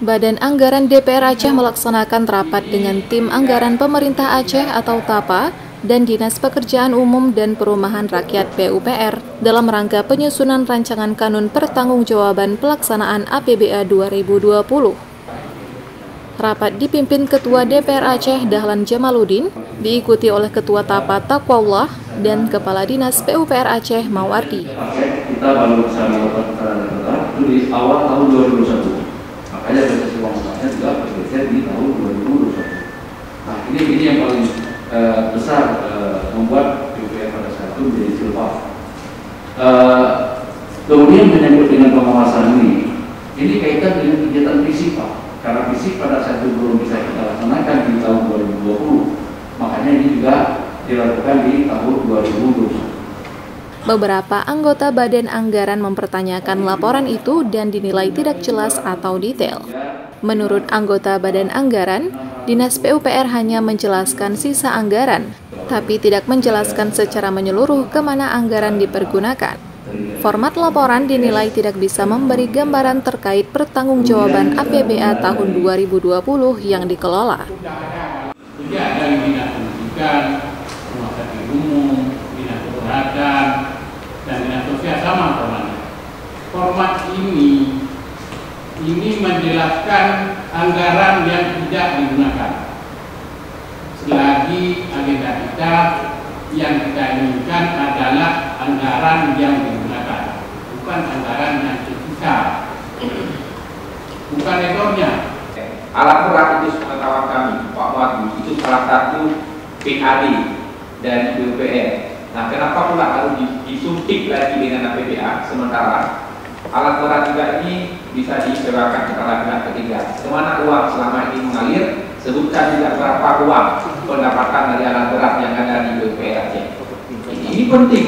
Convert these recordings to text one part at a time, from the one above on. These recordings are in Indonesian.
Badan Anggaran DPR Aceh melaksanakan rapat dengan Tim Anggaran Pemerintah Aceh atau TAPA dan Dinas Pekerjaan Umum dan Perumahan Rakyat PUPR dalam rangka penyusunan rancangan kanun pertanggungjawaban pelaksanaan APBA 2020. Rapat dipimpin Ketua DPR Aceh Dahlan Jamaluddin, diikuti oleh Ketua TAPA Taqwallah dan Kepala Dinas PUPR Aceh Mawardi. Kita baru bisa melakukan itu di awal tahun 2021. Makanya proses uang-uangnya juga bergeser di tahun 2021. Nah ini yang paling besar membuat PUPR pada saat itu menjadi silpa. Kemudian menyangkut dengan pengawasan ini kaitan dengan kegiatan fisik Pak. Karena fisik pada saat itu belum bisa kita laksanakan di tahun 2020, makanya ini juga dilakukan di tahun 2021. Beberapa anggota Badan Anggaran mempertanyakan laporan itu dan dinilai tidak jelas atau detail. Menurut anggota Badan Anggaran, Dinas PUPR hanya menjelaskan sisa anggaran, tapi tidak menjelaskan secara menyeluruh kemana anggaran dipergunakan. Format laporan dinilai tidak bisa memberi gambaran terkait pertanggungjawaban APBA tahun 2020 yang dikelola. Jadi ada dinas pendidikan, rumah sakit umum, dinas kesehatan, dan dinas sosial sama formatnya. Format ini menjelaskan anggaran yang tidak digunakan. Selagi agenda kita yang kita inginkan adalah anggaran yang digunakan, bukan anggaran yang tersisa, bukan ekornya. Alat berat itu pengetahuan kami, Pak Wadi, itu salah satu PAD dari PUPR. Nah, kenapa pula harus disuntik lagi dengan APBA sementara alat berat juga ini bisa diserahkan kepada pihak ketiga? Kemana uang selama ini mengalir? Sebutkan juga berapa uang pendapatan dari alat berat yang ada di PUPR Aceh. Ini penting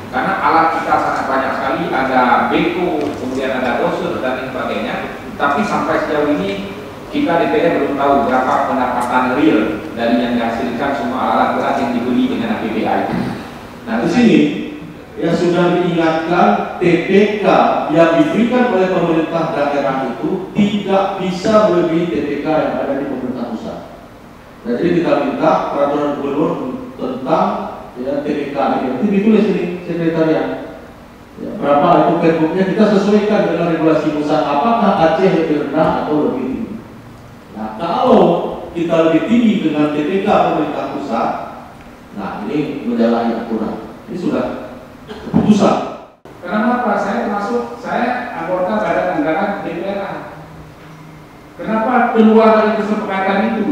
karena alat kita sangat banyak sekali, ada beko, kemudian ada brosur dan lain sebagainya. Tapi sampai sejauh ini kita DPR belum tahu berapa pendapatan real dari yang dihasilkan semua alat berat yang dibeli dengan APBA itu. Nah, di sini yang sudah diingatkan TPK yang diberikan oleh pemerintah daerah itu tidak bisa melebihi TPK yang ada di pemerintah pusat. Nah, jadi kita minta peraturan gubernur tentang TPK ini ditulis ini sekretariat. Ya, berapa itu pergubnya kita sesuaikan dengan regulasi pusat. Apakah Aceh lebih rendah atau lebih tinggi? Nah, kalau kita lebih tinggi dengan TPK pemerintah pusat, nah ini menyalahi aturan. Ini sudah keputusan. Kenapa saya anggota Badan Anggaran DPR? Kenapa keluar dari kesepakatan itu?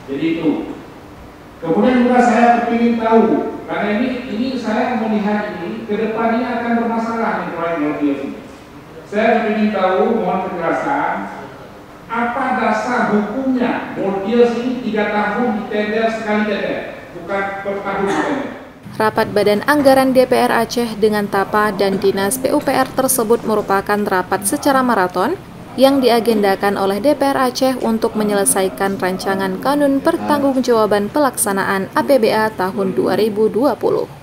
Jadi itu. Kemudian juga saya ingin tahu, karena ini saya melihat ini ke depan ini akan bermasalah nih proyek Mortius ini. Saya ingin tahu, mohon penjelasan, apa dasar hukumnya Mortius ini 3 tahun ditender sekali tender, bukan per tahun tender. Rapat Badan Anggaran DPR Aceh dengan TAPA dan Dinas PUPR tersebut merupakan rapat secara maraton yang diagendakan oleh DPR Aceh untuk menyelesaikan rancangan kanun pertanggungjawaban pelaksanaan APBA tahun 2020.